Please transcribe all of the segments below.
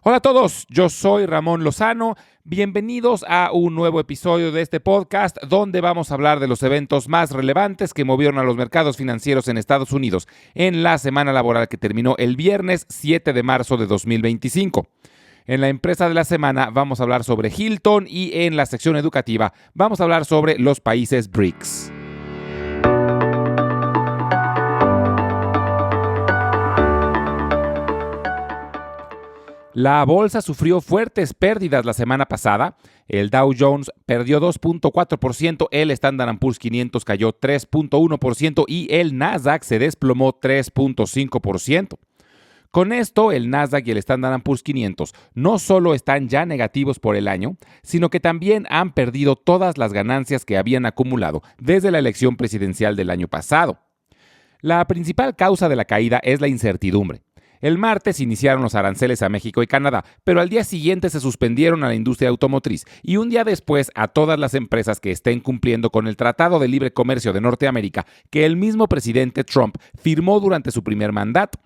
Hola a todos, yo soy Ramón Lozano. Bienvenidos a un nuevo episodio de este podcast donde vamos a hablar de los eventos más relevantes que movieron a los mercados financieros en Estados Unidos en la semana laboral que terminó el viernes 7 de marzo de 2025. En la empresa de la semana vamos a hablar sobre Hilton y en la sección educativa vamos a hablar sobre los países BRICS. La bolsa sufrió fuertes pérdidas la semana pasada. El Dow Jones perdió 2.4%, el Standard & Poor's 500 cayó 3.1% y el Nasdaq se desplomó 3.5%. Con esto, el Nasdaq y el Standard & Poor's 500 no solo están ya negativos por el año, sino que también han perdido todas las ganancias que habían acumulado desde la elección presidencial del año pasado. La principal causa de la caída es la incertidumbre. El martes iniciaron los aranceles a México y Canadá, pero al día siguiente se suspendieron a la industria automotriz y un día después a todas las empresas que estén cumpliendo con el Tratado de Libre Comercio de Norteamérica que el mismo presidente Trump firmó durante su primer mandato.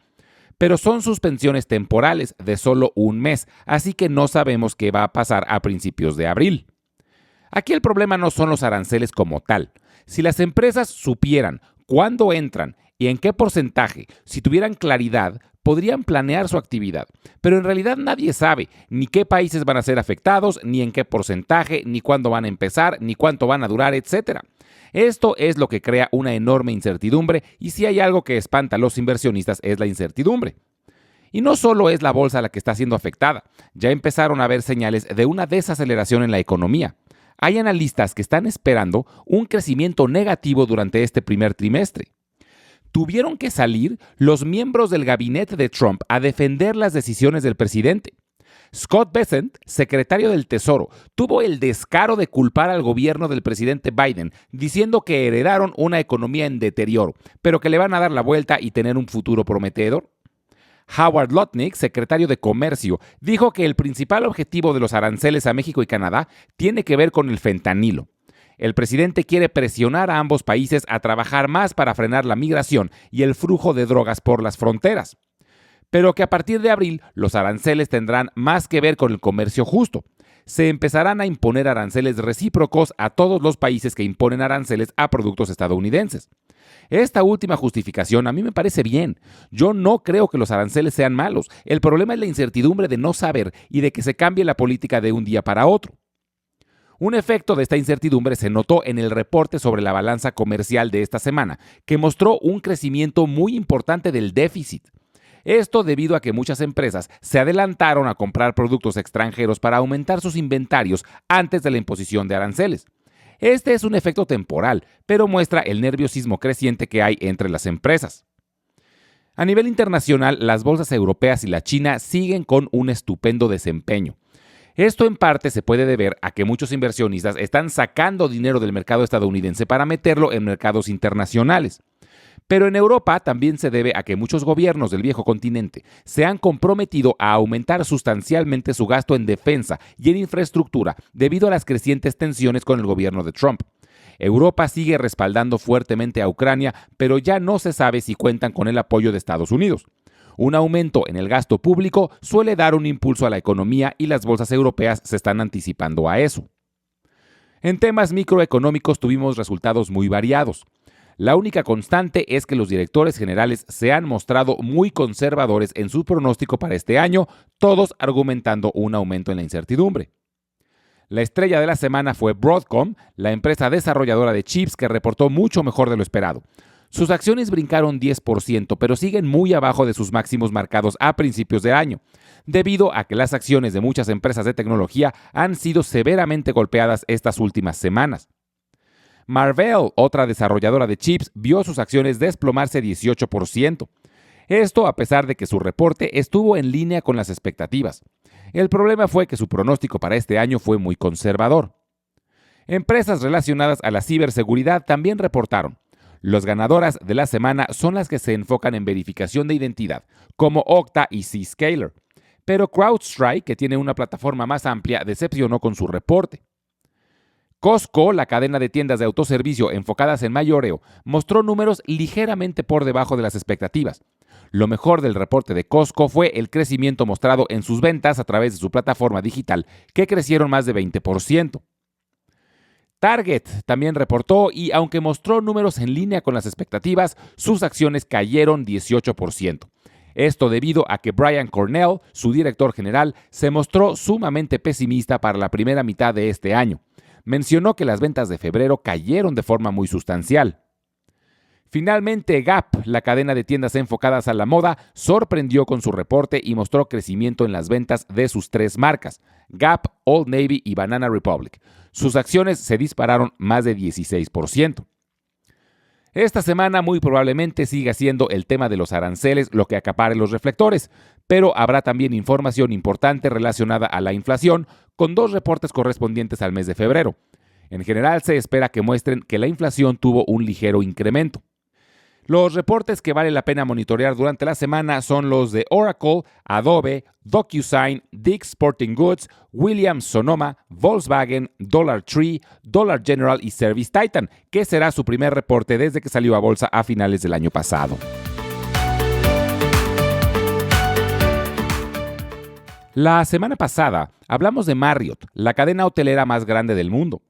Pero son suspensiones temporales de solo un mes, así que no sabemos qué va a pasar a principios de abril. Aquí el problema no son los aranceles como tal. Si las empresas supieran cuándo entran y en qué porcentaje, si tuvieran claridad, podrían planear su actividad, pero en realidad nadie sabe ni qué países van a ser afectados, ni en qué porcentaje, ni cuándo van a empezar, ni cuánto van a durar, etc. Esto es lo que crea una enorme incertidumbre y si hay algo que espanta a los inversionistas es la incertidumbre. Y no solo es la bolsa la que está siendo afectada, ya empezaron a haber señales de una desaceleración en la economía. Hay analistas que están esperando un crecimiento negativo durante este primer trimestre. Tuvieron que salir los miembros del gabinete de Trump a defender las decisiones del presidente. Scott Bessent, secretario del Tesoro, tuvo el descaro de culpar al gobierno del presidente Biden, diciendo que heredaron una economía en deterioro, pero que le van a dar la vuelta y tener un futuro prometedor. Howard Lutnick, secretario de Comercio, dijo que el principal objetivo de los aranceles a México y Canadá tiene que ver con el fentanilo. El presidente quiere presionar a ambos países a trabajar más para frenar la migración y el flujo de drogas por las fronteras. Pero que a partir de abril los aranceles tendrán más que ver con el comercio justo. Se empezarán a imponer aranceles recíprocos a todos los países que imponen aranceles a productos estadounidenses. Esta última justificación a mí me parece bien. Yo no creo que los aranceles sean malos. El problema es la incertidumbre de no saber y de que se cambie la política de un día para otro. Un efecto de esta incertidumbre se notó en el reporte sobre la balanza comercial de esta semana, que mostró un crecimiento muy importante del déficit. Esto debido a que muchas empresas se adelantaron a comprar productos extranjeros para aumentar sus inventarios antes de la imposición de aranceles. Este es un efecto temporal, pero muestra el nerviosismo creciente que hay entre las empresas. A nivel internacional, las bolsas europeas y la China siguen con un estupendo desempeño. Esto en parte se puede deber a que muchos inversionistas están sacando dinero del mercado estadounidense para meterlo en mercados internacionales. Pero en Europa también se debe a que muchos gobiernos del viejo continente se han comprometido a aumentar sustancialmente su gasto en defensa y en infraestructura debido a las crecientes tensiones con el gobierno de Trump. Europa sigue respaldando fuertemente a Ucrania, pero ya no se sabe si cuentan con el apoyo de Estados Unidos. Un aumento en el gasto público suele dar un impulso a la economía y las bolsas europeas se están anticipando a eso. En temas microeconómicos tuvimos resultados muy variados. La única constante es que los directores generales se han mostrado muy conservadores en su pronóstico para este año, todos argumentando un aumento en la incertidumbre. La estrella de la semana fue Broadcom, la empresa desarrolladora de chips que reportó mucho mejor de lo esperado. Sus acciones brincaron 10%, pero siguen muy abajo de sus máximos marcados a principios de año, debido a que las acciones de muchas empresas de tecnología han sido severamente golpeadas estas últimas semanas. Marvell, otra desarrolladora de chips, vio sus acciones desplomarse 18%. Esto a pesar de que su reporte estuvo en línea con las expectativas. El problema fue que su pronóstico para este año fue muy conservador. Empresas relacionadas a la ciberseguridad también reportaron. Las ganadoras de la semana son las que se enfocan en verificación de identidad, como Okta y Zscaler. Pero CrowdStrike, que tiene una plataforma más amplia, decepcionó con su reporte. Costco, la cadena de tiendas de autoservicio enfocadas en mayoreo, mostró números ligeramente por debajo de las expectativas. Lo mejor del reporte de Costco fue el crecimiento mostrado en sus ventas a través de su plataforma digital, que crecieron más de 20%. Target también reportó y aunque mostró números en línea con las expectativas, sus acciones cayeron 18%. Esto debido a que Brian Cornell, su director general, se mostró sumamente pesimista para la primera mitad de este año. Mencionó que las ventas de febrero cayeron de forma muy sustancial. Finalmente, Gap, la cadena de tiendas enfocadas a la moda, sorprendió con su reporte y mostró crecimiento en las ventas de sus 3 marcas, Gap, Old Navy y Banana Republic. Sus acciones se dispararon más de 16%. Esta semana muy probablemente siga siendo el tema de los aranceles lo que acapare los reflectores, pero habrá también información importante relacionada a la inflación, con 2 reportes correspondientes al mes de febrero. En general se espera que muestren que la inflación tuvo un ligero incremento. Los reportes que vale la pena monitorear durante la semana son los de Oracle, Adobe, DocuSign, Dick's Sporting Goods, Williams-Sonoma, Volkswagen, Dollar Tree, Dollar General y Service Titan, que será su primer reporte desde que salió a bolsa a finales del año pasado. La semana pasada hablamos de Marriott, la cadena hotelera más grande del mundo.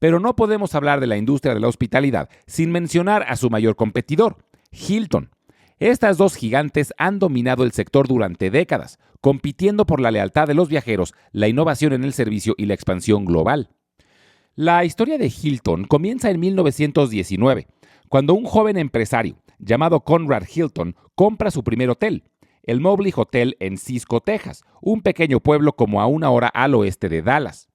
Pero no podemos hablar de la industria de la hospitalidad sin mencionar a su mayor competidor, Hilton. Estas 2 gigantes han dominado el sector durante décadas, compitiendo por la lealtad de los viajeros, la innovación en el servicio y la expansión global. La historia de Hilton comienza en 1919, cuando un joven empresario llamado Conrad Hilton compra su primer hotel, el Mobley Hotel en Cisco, Texas, un pequeño pueblo como a 1 hora al oeste de Dallas.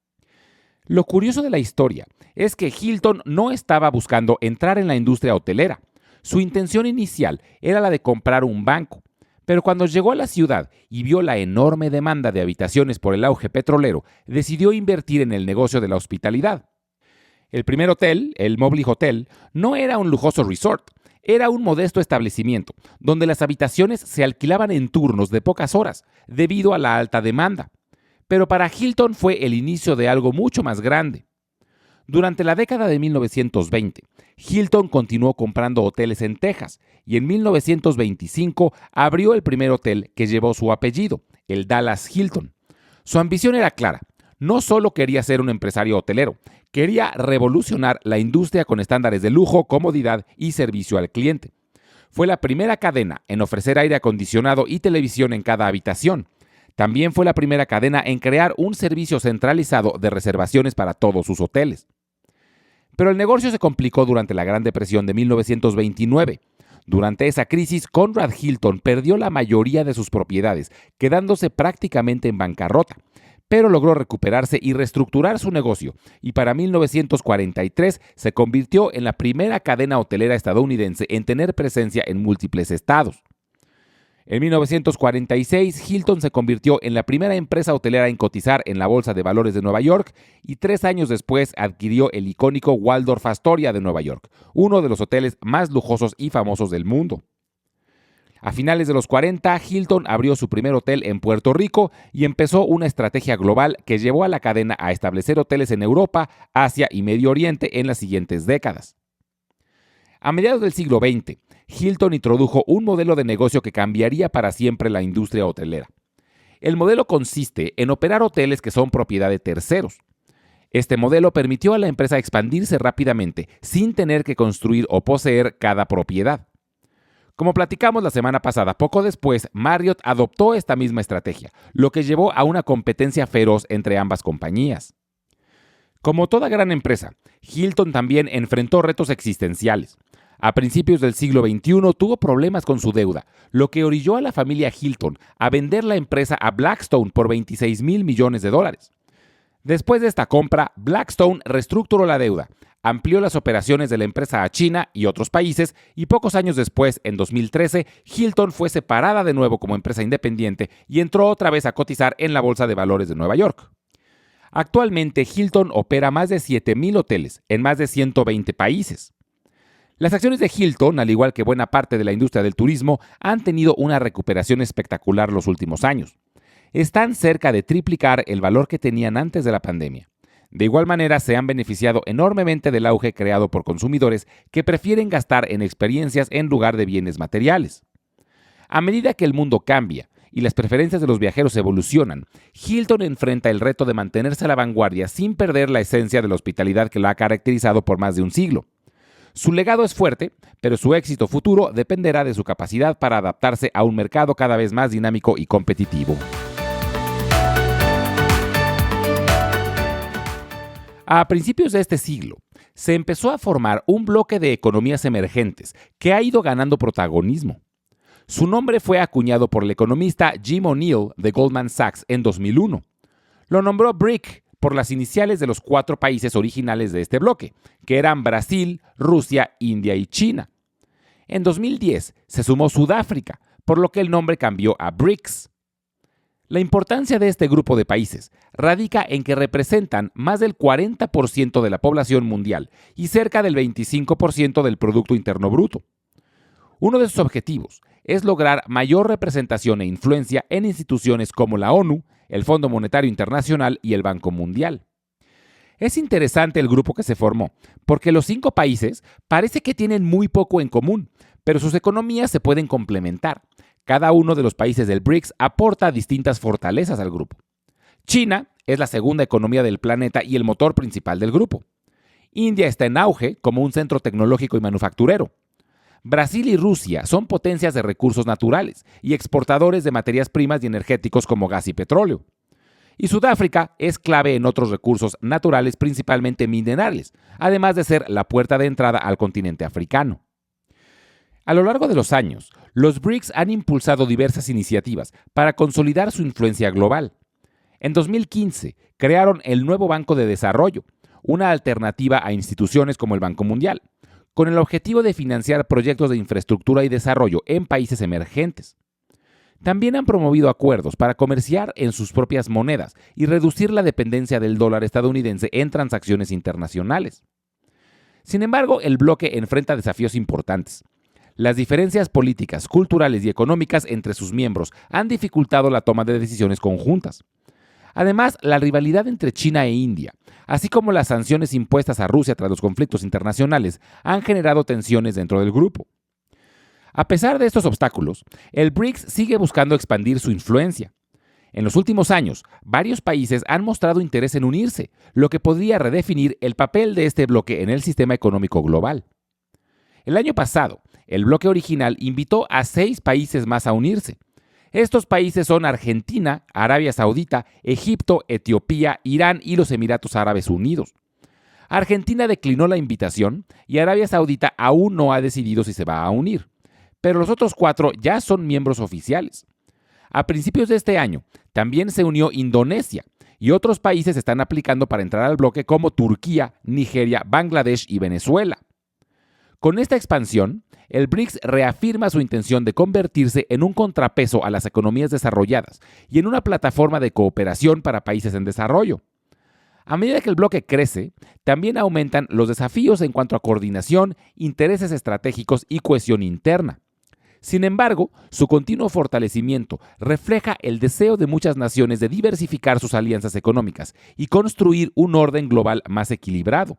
Lo curioso de la historia es que Hilton no estaba buscando entrar en la industria hotelera. Su intención inicial era la de comprar un banco, pero cuando llegó a la ciudad y vio la enorme demanda de habitaciones por el auge petrolero, decidió invertir en el negocio de la hospitalidad. El primer hotel, el Mobley Hotel, no era un lujoso resort, era un modesto establecimiento donde las habitaciones se alquilaban en turnos de pocas horas debido a la alta demanda. Pero para Hilton fue el inicio de algo mucho más grande. Durante la década de 1920, Hilton continuó comprando hoteles en Texas y en 1925 abrió el primer hotel que llevó su apellido, el Dallas Hilton. Su ambición era clara. No solo quería ser un empresario hotelero, quería revolucionar la industria con estándares de lujo, comodidad y servicio al cliente. Fue la primera cadena en ofrecer aire acondicionado y televisión en cada habitación. También fue la primera cadena en crear un servicio centralizado de reservaciones para todos sus hoteles. Pero el negocio se complicó durante la Gran Depresión de 1929. Durante esa crisis, Conrad Hilton perdió la mayoría de sus propiedades, quedándose prácticamente en bancarrota, pero logró recuperarse y reestructurar su negocio, y para 1943 se convirtió en la primera cadena hotelera estadounidense en tener presencia en múltiples estados. En 1946, Hilton se convirtió en la primera empresa hotelera en cotizar en la Bolsa de Valores de Nueva York y 3 años después adquirió el icónico Waldorf Astoria de Nueva York, uno de los hoteles más lujosos y famosos del mundo. A finales de los 40, Hilton abrió su primer hotel en Puerto Rico y empezó una estrategia global que llevó a la cadena a establecer hoteles en Europa, Asia y Medio Oriente en las siguientes décadas. A mediados del siglo XX, Hilton introdujo un modelo de negocio que cambiaría para siempre la industria hotelera. El modelo consiste en operar hoteles que son propiedad de terceros. Este modelo permitió a la empresa expandirse rápidamente sin tener que construir o poseer cada propiedad. Como platicamos la semana pasada, poco después, Marriott adoptó esta misma estrategia, lo que llevó a una competencia feroz entre ambas compañías. Como toda gran empresa, Hilton también enfrentó retos existenciales. A principios del siglo XXI tuvo problemas con su deuda, lo que orilló a la familia Hilton a vender la empresa a Blackstone por $26,000 millones. Después de esta compra, Blackstone reestructuró la deuda, amplió las operaciones de la empresa a China y otros países y pocos años después, en 2013, Hilton fue separada de nuevo como empresa independiente y entró otra vez a cotizar en la Bolsa de Valores de Nueva York. Actualmente, Hilton opera más de 7,000 hoteles en más de 120 países. Las acciones de Hilton, al igual que buena parte de la industria del turismo, han tenido una recuperación espectacular los últimos años. Están cerca de triplicar el valor que tenían antes de la pandemia. De igual manera, se han beneficiado enormemente del auge creado por consumidores que prefieren gastar en experiencias en lugar de bienes materiales. A medida que el mundo cambia y las preferencias de los viajeros evolucionan, Hilton enfrenta el reto de mantenerse a la vanguardia sin perder la esencia de la hospitalidad que la ha caracterizado por más de un siglo. Su legado es fuerte, pero su éxito futuro dependerá de su capacidad para adaptarse a un mercado cada vez más dinámico y competitivo. A principios de este siglo, se empezó a formar un bloque de economías emergentes que ha ido ganando protagonismo. Su nombre fue acuñado por el economista Jim O'Neill de Goldman Sachs en 2001. Lo nombró BRIC por las iniciales de los 4 países originales de este bloque, que eran Brasil, Rusia, India y China. En 2010 se sumó Sudáfrica, por lo que el nombre cambió a BRICS. La importancia de este grupo de países radica en que representan más del 40% de la población mundial y cerca del 25% del Producto Interno Bruto. Uno de sus objetivos es lograr mayor representación e influencia en instituciones como la ONU, el Fondo Monetario Internacional y el Banco Mundial. Es interesante el grupo que se formó, porque los 5 países parece que tienen muy poco en común, pero sus economías se pueden complementar. Cada uno de los países del BRICS aporta distintas fortalezas al grupo. China es la segunda economía del planeta y el motor principal del grupo. India está en auge como un centro tecnológico y manufacturero. Brasil y Rusia son potencias de recursos naturales y exportadores de materias primas y energéticos como gas y petróleo. Y Sudáfrica es clave en otros recursos naturales, principalmente minerales, además de ser la puerta de entrada al continente africano. A lo largo de los años, los BRICS han impulsado diversas iniciativas para consolidar su influencia global. En 2015, crearon el Nuevo Banco de Desarrollo, una alternativa a instituciones como el Banco Mundial, con el objetivo de financiar proyectos de infraestructura y desarrollo en países emergentes. También han promovido acuerdos para comerciar en sus propias monedas y reducir la dependencia del dólar estadounidense en transacciones internacionales. Sin embargo, el bloque enfrenta desafíos importantes. Las diferencias políticas, culturales y económicas entre sus miembros han dificultado la toma de decisiones conjuntas. Además, la rivalidad entre China e India, así como las sanciones impuestas a Rusia tras los conflictos internacionales, han generado tensiones dentro del grupo. A pesar de estos obstáculos, el BRICS sigue buscando expandir su influencia. En los últimos años, varios países han mostrado interés en unirse, lo que podría redefinir el papel de este bloque en el sistema económico global. El año pasado, el bloque original invitó a 6 países más a unirse. Estos países son Argentina, Arabia Saudita, Egipto, Etiopía, Irán y los Emiratos Árabes Unidos. Argentina declinó la invitación y Arabia Saudita aún no ha decidido si se va a unir, pero los otros 4 ya son miembros oficiales. A principios de este año, también se unió Indonesia y otros países están aplicando para entrar al bloque como Turquía, Nigeria, Bangladesh y Venezuela. Con esta expansión, el BRICS reafirma su intención de convertirse en un contrapeso a las economías desarrolladas y en una plataforma de cooperación para países en desarrollo. A medida que el bloque crece, también aumentan los desafíos en cuanto a coordinación, intereses estratégicos y cohesión interna. Sin embargo, su continuo fortalecimiento refleja el deseo de muchas naciones de diversificar sus alianzas económicas y construir un orden global más equilibrado.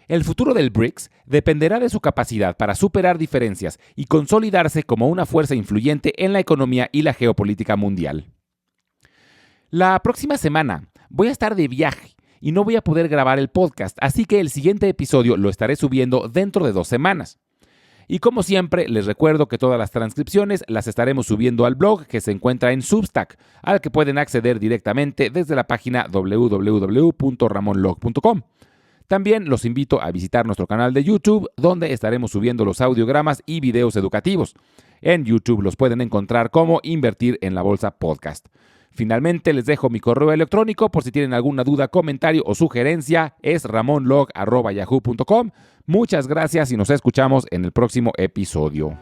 El futuro del BRICS dependerá de su capacidad para superar diferencias y consolidarse como una fuerza influyente en la economía y la geopolítica mundial. La próxima semana voy a estar de viaje y no voy a poder grabar el podcast, así que el siguiente episodio lo estaré subiendo dentro de 2 semanas. Y como siempre, les recuerdo que todas las transcripciones las estaremos subiendo al blog que se encuentra en Substack, al que pueden acceder directamente desde la página www.ramonlog.com. También los invito a visitar nuestro canal de YouTube, donde estaremos subiendo los audiogramas y videos educativos. En YouTube los pueden encontrar como Invertir en la Bolsa Podcast. Finalmente, les dejo mi correo electrónico por si tienen alguna duda, comentario o sugerencia. Es ramonlog@yahoo.com. Muchas gracias y nos escuchamos en el próximo episodio.